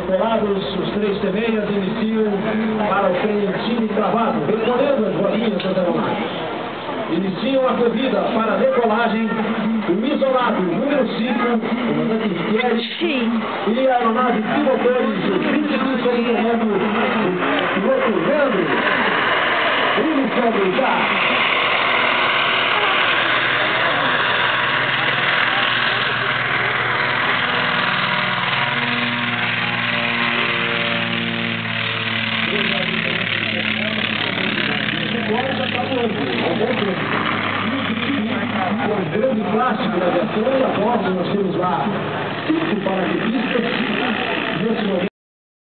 Decolados, os 3 temeias iniciam para o time travado, respondendo as bolinhas das aeronaves. Iniciam a corrida para a decolagem, o isolado número 5, comandante Michele, e a aeronave bimotores, o 25 sob comando, o piloto Leandro, iniciando já. O grande clássico da aviação, e após nós temos lá 5 paraquedistas,